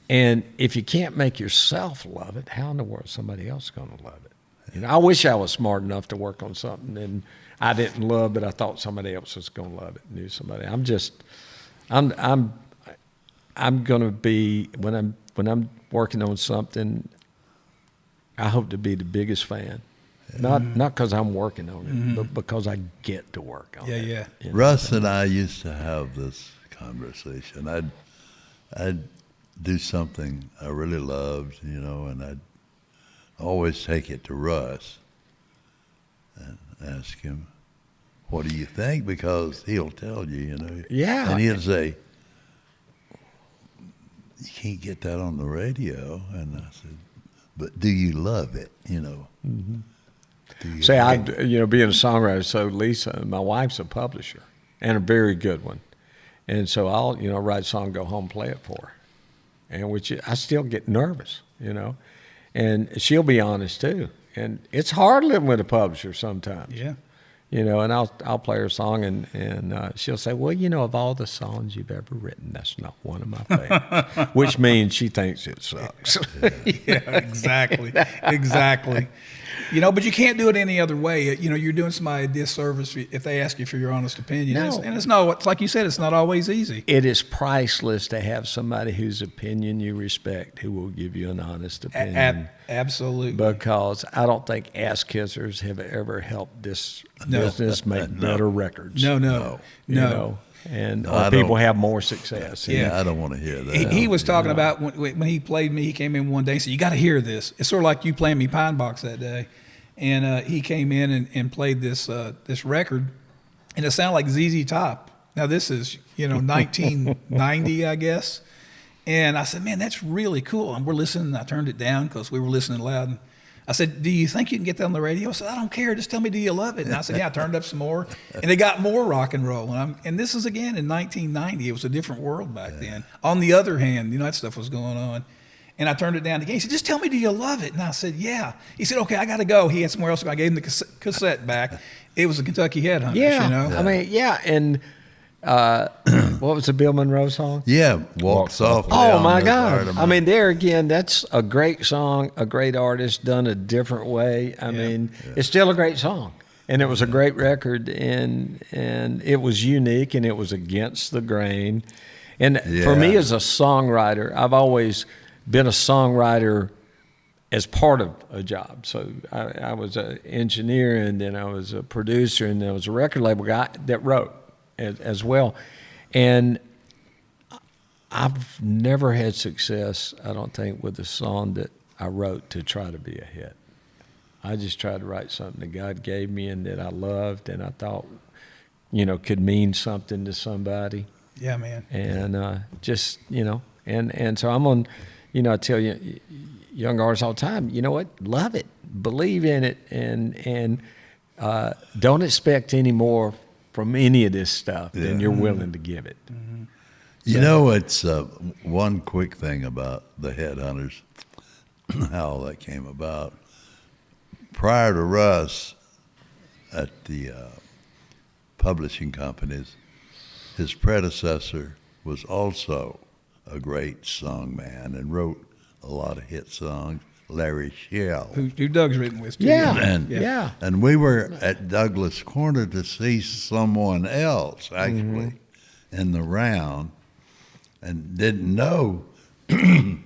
And if you can't make yourself love it, how in the world is somebody else going to love it? I wish I was smart enough to work on something and I didn't love, but I thought somebody else was going to love it. Knew somebody. I'm going to be when I'm working on something. I hope to be the biggest fan, not because I'm working on it, but because I get to work on it. Yeah. Russ and I used to have this conversation. I'd do something I really loved, and I'd always take it to Russ and ask him, what do you think? Because he'll tell you, Yeah. And he'll say, you can't get that on the radio. And I said, but do you love it, Mm-hmm. Do you Say, like it? being a songwriter, so Lisa, my wife's a publisher, and a very good one. And so I'll, write a song, go home, play it for her. And which I still get nervous, and she'll be honest too. And it's hard living with a publisher sometimes. Yeah. And I'll play her song and she'll say, well, of all the songs you've ever written, that's not one of my favorites, which means she thinks it sucks. Yeah, exactly. But you can't do it any other way. You're doing somebody a disservice if they ask you for your honest opinion. No. And it's like you said, it's not always easy. It is priceless to have somebody whose opinion you respect who will give you an honest opinion. Absolutely. Because I don't think ass kissers have ever helped this business make better records. No. And I people don't- have more success. Yeah, I don't want to hear that. He was talking about when he played me, he came in one day and said, you got to hear this. It's sort of like you playing me Pine Box that day. And he came in and played this record, and it sounded like ZZ Top. Now, this is, 1990, I guess. And I said, man, that's really cool. And we're listening. I turned it down because we were listening loud. And I said, do you think you can get that on the radio? I said, I don't care. Just tell me, do you love it? And I said, yeah. I turned up some more. And it got more rock and roll. And this is, again, in 1990. It was a different world back then. On the other hand, that stuff was going on. And I turned it down again. He said, just tell me, do you love it? And I said, yeah. He said, okay, I got to go. He had somewhere else. I gave him the cassette back. It was a Kentucky Headhunters, Yeah. I mean, yeah. And what was the Bill Monroe song? Yeah, Walk Softly. Oh, on my the God. Heart I mean, there again, that's a great song, a great artist done a different way. I mean, it's still a great song. And it was a great record, and it was unique, and it was against the grain. And for me as a songwriter, I've always been a songwriter as part of a job. So I was an engineer, and then I was a producer, and then I was a record label guy that wrote as well. And I've never had success, I don't think, with a song that I wrote to try to be a hit. I just tried to write something that God gave me and that I loved and I thought, could mean something to somebody. Yeah, man. And and so I'm on, I tell you, young artists all the time, you know what? Love it, believe in it, and don't expect any more from any of this stuff than you're willing to give it. Mm-hmm. It's one quick thing about the Headhunters, how that came about. Prior to Russ at the publishing companies, his predecessor was also a great songman and wrote a lot of hit songs, Larry Shell. Who Doug's written with, too. Yeah. And we were at Douglas Corner to see someone else, actually, in the round, and didn't know that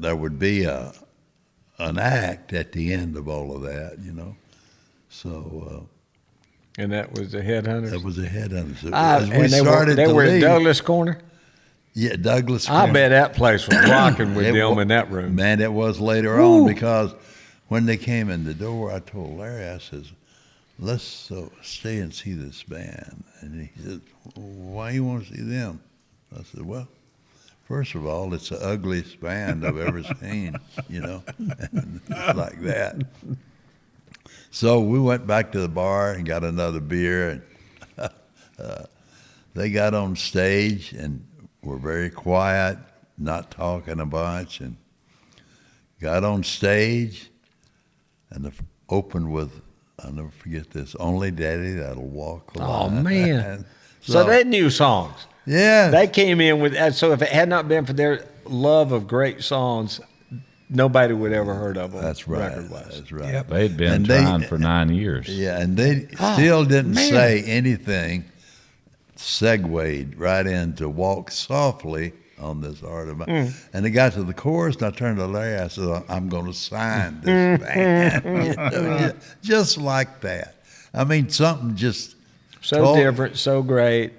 there would be an act at the end of all of that, So And that was the Headhunters? that was a Headhunters. And they were at Douglas Corner? Yeah, Douglas I Corner. bet that place was rocking with them in that room. Man, it was later on, because when they came in the door, I told Larry, I says, let's stay and see this band. And he said, why you want to see them? I said, well, first of all, it's the ugliest band I've ever seen, and it's like that. So we went back to the bar and got another beer, and they got on stage and were very quiet, not talking a bunch, and got on stage, and the opened with, I'll never forget this, Only Daddy That'll Walk the Oh, Line. man. So they knew songs. Yeah. They came in with that. So if it had not been for their love of great songs, nobody would ever heard of them. That's right. Record-wise. That's right. Yep. They'd been And trying for 9 years. Yeah, and they still didn't man. say anything, segued right into Walk Softly on this art of mine. And they got to the chorus, and I turned to Larry, I said, I'm going to sign this band. You know, just like that. I mean, something just So different, so great.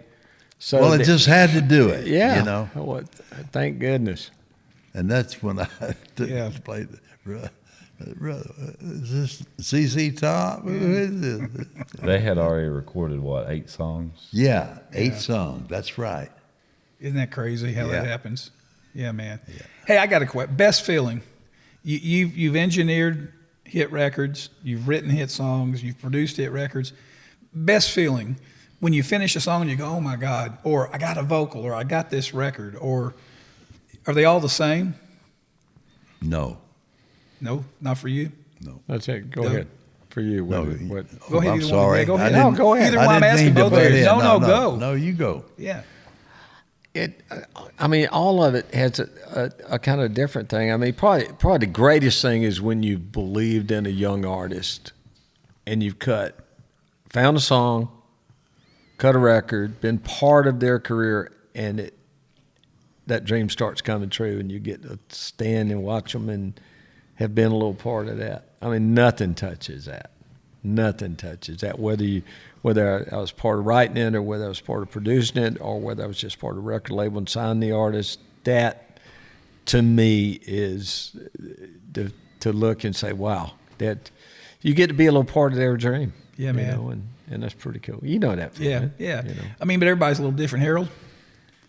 So well, it just had to do it, yeah. you know. Well, thank goodness. And that's when I Yeah. played. Is this CC Top? Who is this? They had already recorded, 8 songs? Yeah, 8 songs. That's right. Isn't that crazy how Yeah. that happens? Yeah, man. Yeah. Hey, I got a question. Best feeling. You've engineered hit records. You've written hit songs. You've produced hit records. Best feeling when you finish a song and you go, oh my God, or I got a vocal, or I got this record, or are they all the same? No. No, not for you. That's it. Go No. ahead. For you. No, What? Go ahead. I'm either one. sorry. Yeah, go ahead. I didn't- No, go ahead. Either I one. I'm didn't asking mean to both of butt you. in. No, go. No, you go. Yeah. I mean, all of it has a kind of different thing. I mean, probably the greatest thing is when you've believed in a young artist and you've found a song, cut a record, been part of their career, and that dream starts coming true, and you get to stand and watch them and have been a little part of that. I mean, nothing touches that. Nothing touches that. Whether I was part of writing it, or whether I was part of producing it, or whether I was just part of a record label and signed the artist, that to me is to look and say, wow, that you get to be a little part of their dream. Yeah, you man. know, and that's pretty cool. You know that feeling. Yeah, yeah. You know. I mean, but everybody's a little different. Harold,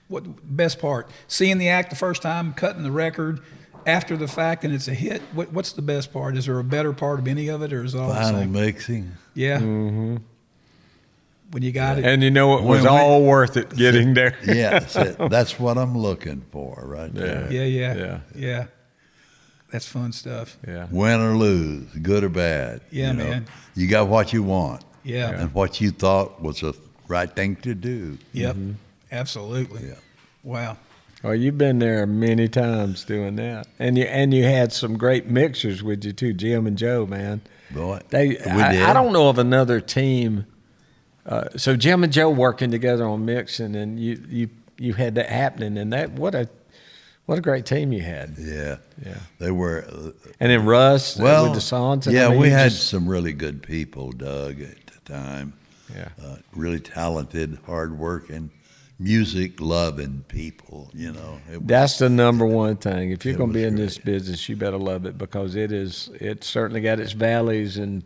what best part? Seeing the act the first time, cutting the record after the fact, and it's a hit. What's the best part? Is there a better part of any of it, or is it all the Final same? mixing. Yeah. Mm-hmm. When you got it. And you know it was When we- all worth it getting there. Yeah, that's what I'm looking for right there. Yeah. That's fun stuff. Yeah. Win or lose, good or bad. Yeah, you know. man. You got what you want. Yeah. And what you thought was the right thing to do. Yep. Absolutely. Yeah. Wow. Well, you've been there many times doing that, and you had some great mixers with you too, Jim and Joe, man. Boy, I don't know of another team. So Jim and Joe working together on mixing, and you had that happening, and that what a great team you had. Yeah. Yeah. They were. And then Russ Well, with the songs. And yeah, I mean, we you had just- some really good people, Doug, at the time. Yeah. Really talented, hardworking, music-loving people, you know. That's the number one thing. If you're It going to be was in this great. business, you better love it, because it certainly got its valleys and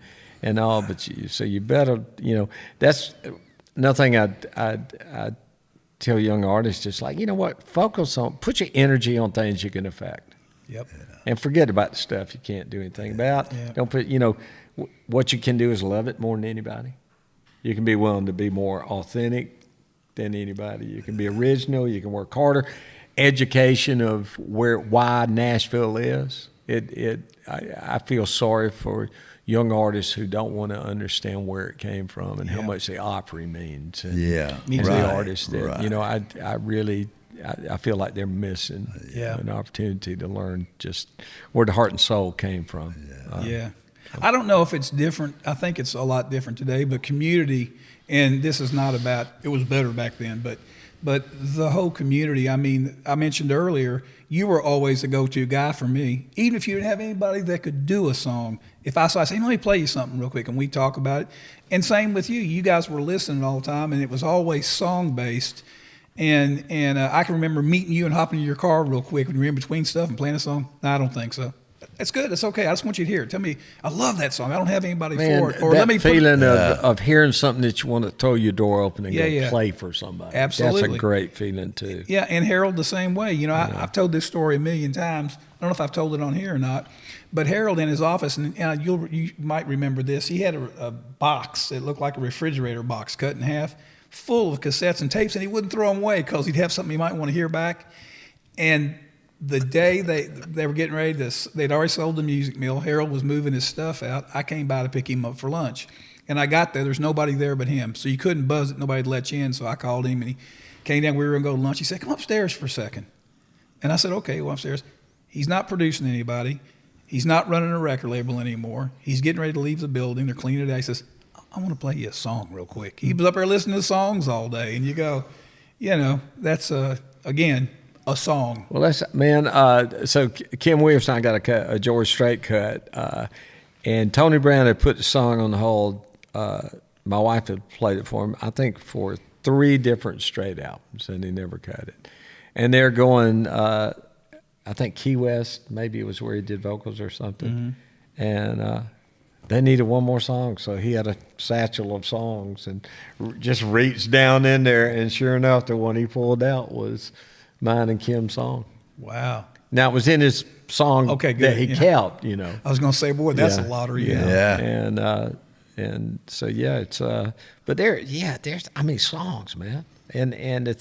all. But so you better, that's another thing I tell young artists, just like, you know what, put your energy on things you can affect. Yep. And forget about the stuff you can't do anything about. Yeah. Don't put, what you can do is love it more than anybody. You can be willing to be more authentic than anybody. You can be original. You can work harder. Education of why Nashville is. I feel sorry for young artists who don't want to understand where it came from and how much the Opry means. And, Yeah, Me and too. the right, artists that right. I really feel like they're missing Yeah. an opportunity to learn just where the heart and soul came from. Yeah. I don't know if it's different. I think it's a lot different today, but community, and this is not about, it was better back then, but the whole community, I mean, I mentioned earlier, you were always the go-to guy for me. Even if you didn't have anybody that could do a song, if I say, let me play you something real quick, and we talk about it. And same with you. You guys were listening all the time, and it was always song-based. And I can remember meeting you and hopping in your car real quick when you were in between stuff and playing a song. No, I don't think so. It's good. It's okay. I just want you to hear it. Tell me, I love that song. I don't have anybody Man, for it. Or that let me put feeling of hearing something that you want to throw your door open and go play for somebody. Absolutely. That's a great feeling too. Yeah, and Harold the same way. I've told this story a million times. I don't know if I've told it on here or not, but Harold in his office, and you might remember this, he had a box. It looked like a refrigerator box cut in half, full of cassettes and tapes, and he wouldn't throw them away because he'd have something he might want to hear back. And The day they were getting ready they'd already sold the music mill. Harold was moving his stuff out. I came by to pick him up for lunch. And I got there's nobody there but him. So you couldn't buzz it, nobody'd let you in. So I called him and he came down, we were gonna go to lunch. He said, come upstairs for a second. And I said, okay, well, upstairs. He's not producing anybody. He's not running a record label anymore. He's getting ready to leave the building. They're cleaning it out. He says, I want to play you a song real quick. He was up there listening to songs all day. And you go, that's, again, a song. Well, so Kim Williamson, I got a George Strait cut. And Tony Brown had put the song on the hold. My wife had played it for him, I think, for 3 different Strait albums, and he never cut it. And they're going, I think Key West, maybe it was where he did vocals or something. Mm-hmm. And they needed one more song, so he had a satchel of songs and just reached down in there, and sure enough, the one he pulled out was mine and Kim's song. Wow. Now, it was in his song that he kept, I was going to say, boy, that's a lottery. Yeah. And so, it's, but there's, songs, man. And to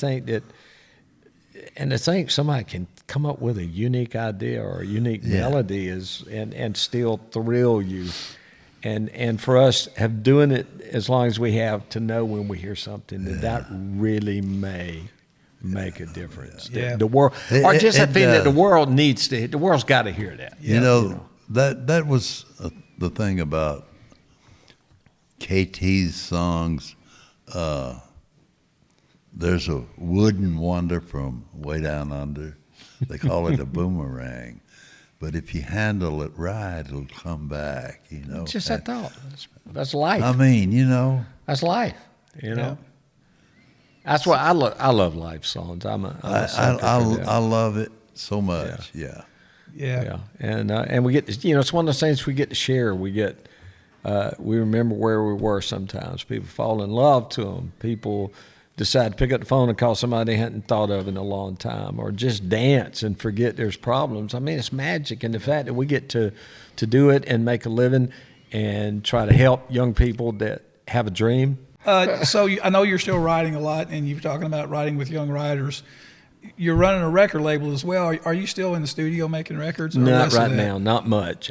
think somebody can come up with a unique idea or a unique melody and still thrill you. And for us, have doing it as long as we have, to know when we hear something that really may make a difference. Yeah. The world, or just that feeling that the world needs to. The world's got to hear that. That was the thing about KT's songs. There's a wooden wonder from way down under. They call it a boomerang. But if you handle it right, it'll come back, It's just that thought. That's life. That's life, That's why I love life songs. I'm a sucker for that. I love it so much. Yeah. And we get to, it's one of those things we get to share. We remember where we were sometimes. People fall in love to them. People decide to pick up the phone and call somebody they hadn't thought of in a long time, or just dance and forget there's problems. It's magic. And the fact that we get to do it and make a living and try to help young people that have a dream. So I know you're still writing a lot, and you're talking about writing with young writers. You're running a record label as well. Are you still in the studio making records? Not right now, not much.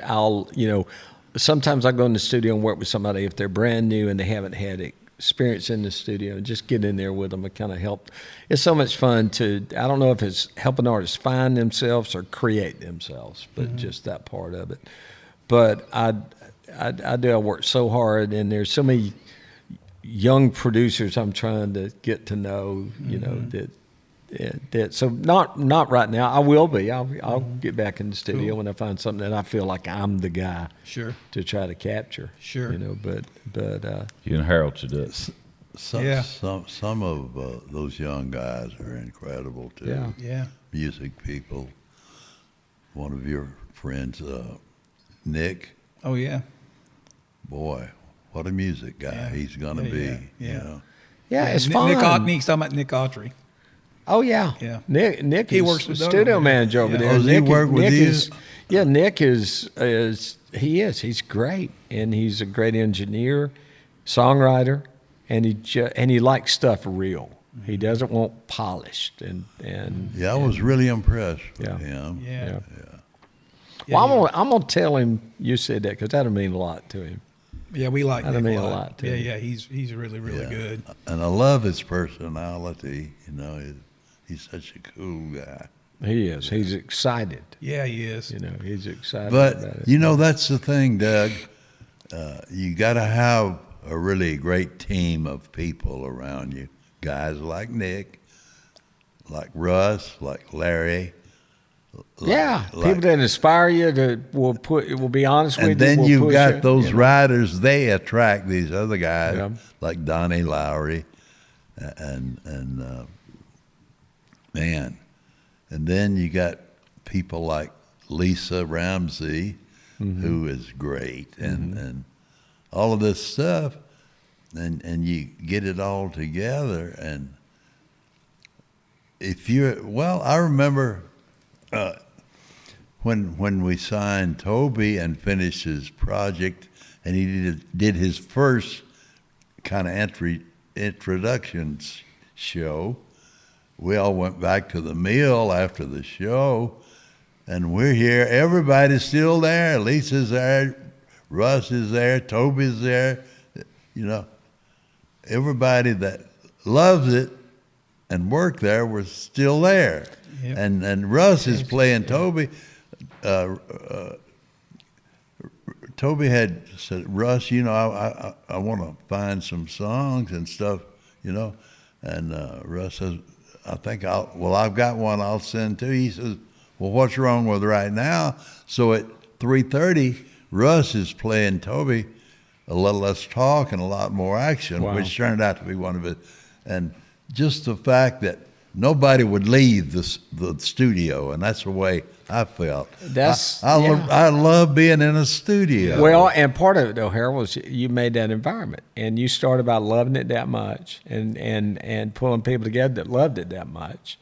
Sometimes I go in the studio and work with somebody if they're brand new and they haven't had experience in the studio, and just get in there with them and kind of help. It's so much fun I don't know if it's helping artists find themselves or create themselves, but just that part of it. But I work so hard, and there's so many young producers I'm trying to get to know, that so not right now. I will be. I'll get back in the studio when I find something that I feel like I'm the guy to try to capture. Sure. But you and Harold should do it. Some of those young guys are incredible too. Yeah. Music people. One of your friends, Nick. Oh yeah. Boy, what a music guy he's gonna be. Yeah. It's fun. He's talking about Nick Autry. Oh yeah. Nick. He works with studio manager over there. Does he work with you? Nick is. He's great, and he's a great engineer, songwriter, and he likes stuff real. He doesn't want polished and. I was really impressed with him. Yeah. Well, I'm gonna tell him you said that, because that'll mean a lot to him. Yeah, we like. That'll mean a lot to him. Yeah. He's really good. And I love his personality. He's such a cool guy. He is. He's excited. Yeah, he is. He's excited But, about it. that's the thing, Doug. You got to have a really great team of people around you. Guys like Nick, like Russ, like Larry. People that inspire you will be honest with you. And then you've got those writers. They attract these other guys like Donnie Lowry and man. And then you got people like Lisa Ramsey, who is great, and all of this stuff, and you get it all together. And I remember when we signed Toby and finished his project, and he did his first kind of introduction show. We all went back to the mill after the show, and we're here. Everybody's still there. Lisa's there. Russ is there. Toby's there. You know, everybody that loves it and worked there was still there. Yep. And Russ is playing Toby. Toby had said, Russ, you know, I want to find some songs and stuff, you know. And Russ says, I think I've got one I'll send to you. He says, well, what's wrong with right now? So at 3:30, Russ is playing Toby a little less talk and a lot more action, which turned out to be one of it. And just the fact that nobody would leave the studio, and that's the way I felt. I love being in a studio. Well, and part of it, though, Harold, was you made that environment, and you started by loving it that much and pulling people together that loved it that much.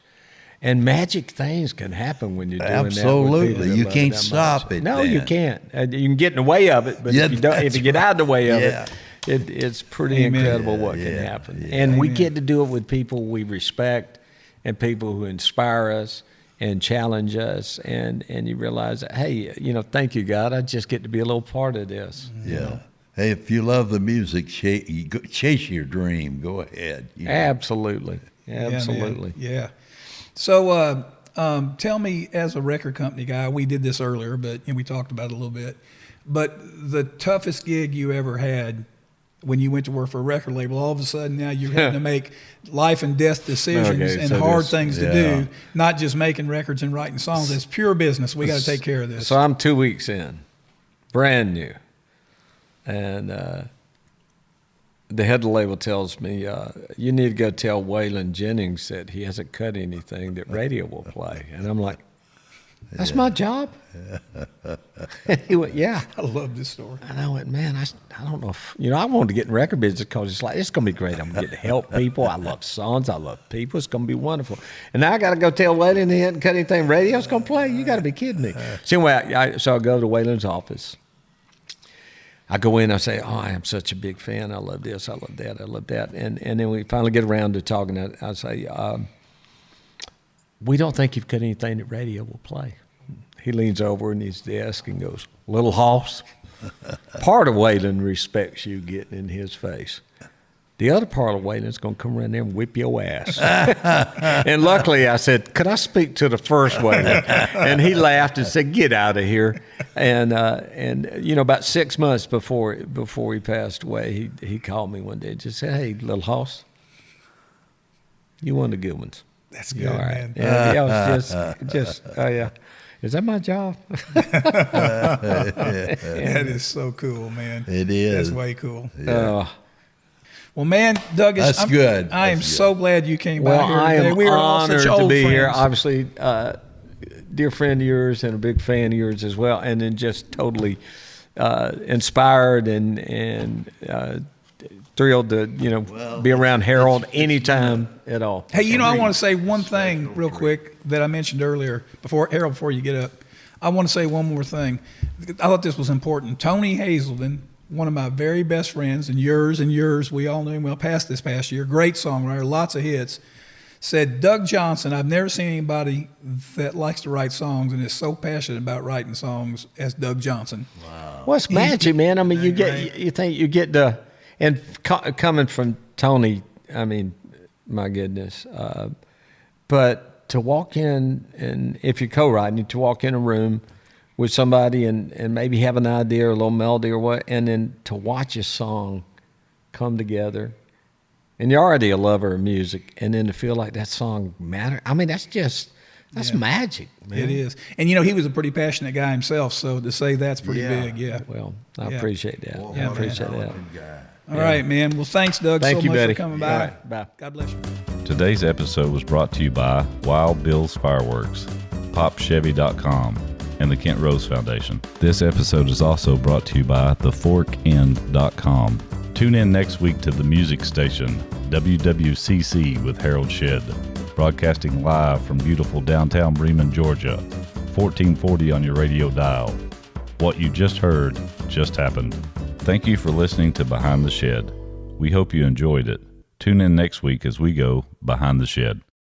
And magic things can happen when you're doing that. Absolutely. You can't stop it. No, you can't. You can get in the way of it, but if you get out of the way of it, it's pretty incredible what can happen. And we get to do it with people we respect and people who inspire us and challenge us, and you realize, hey, you know, thank you, God. I just get to be a little part of this. Yeah. You know? Hey, if you love the music, chase your dream. Go ahead. You know? Absolutely. Yeah. So tell me, as a record company guy, we did this earlier, but we talked about it a little bit, but the toughest gig you ever had when you went to work for a record label, all of a sudden now you're having to make life and death decisions and hard things to do, not just making records and writing songs. It's pure business. We got to take care of this. So I'm 2 weeks in, brand new. And the head of the label tells me, you need to go tell Waylon Jennings that he hasn't cut anything that radio will play. And I'm like, that's my job? He went, yeah. I love this story. And I went, man, I don't know if, I wanted to get in record business because it's like, it's going to be great. I'm going to get to help people. I love songs. I love people. It's going to be wonderful. And now I got to go tell Waylon he hadn't cut anything radio's going to play. You got to be kidding me. So anyway, so I go to Waylon's office. I go in, I say, oh, I am such a big fan. I love this, I love that, I love that. And then we finally get around to talking. I say, we don't think you've cut anything that radio will play. He leans over in his desk and goes, little hoss, part of Waylon respects you getting in his face. The other part of Waylon's going to come around there and whip your ass. And luckily I said, could I speak to the first Waylon? And he laughed and said, get out of here. And about 6 months before he passed away, he called me one day and just said, hey, little hoss, you one of the good ones. That's good, all right. man. And I was just, oh yeah. Is that my job? That is so cool, man. It is. That's way cool. Yeah. Well, man, Doug, I'm good. I am so glad you came by Well, here I today. am We are all honored such to old be friends. here. Obviously, dear friend of yours and a big fan of yours as well, and then just totally inspired and thrilled to be around Harold anytime at all. Hey, I want to say one thing real quick that I mentioned earlier before you get up. I want to say one more thing. I thought this was important. Tony Hazelden, one of my very best friends, and yours, we all knew him well past this past year, great songwriter, lots of hits, said, Doug Johnson, I've never seen anybody that likes to write songs and is so passionate about writing songs as Doug Johnson. Wow. Well, it's magic, man. I mean, you think you get the, and coming from Tony, I mean, my goodness. But to walk in, and if you're co-writing, to walk in a room with somebody and maybe have an idea or a little melody or what, and then to watch a song come together, and you're already a lover of music, and then to feel like that song matters. I mean, that's magic, man. It is. And, he was a pretty passionate guy himself, so to say that's pretty big, yeah. Well, I appreciate that. Well, I appreciate that. All right, man. Well, thanks, Doug, so much buddy. for coming by. All right, bye. God bless you. Today's episode was brought to you by Wild Bill's Fireworks, PopChevy.com, and the Kent Rose Foundation. This episode is also brought to you by theforkend.com. Tune in next week to the music station, WWCC with Harold Shedd, broadcasting live from beautiful downtown Bremen, Georgia, 1440 on your radio dial. What you just heard just happened. Thank you for listening to Behind the Shed. We hope you enjoyed it. Tune in next week as we go Behind the Shed.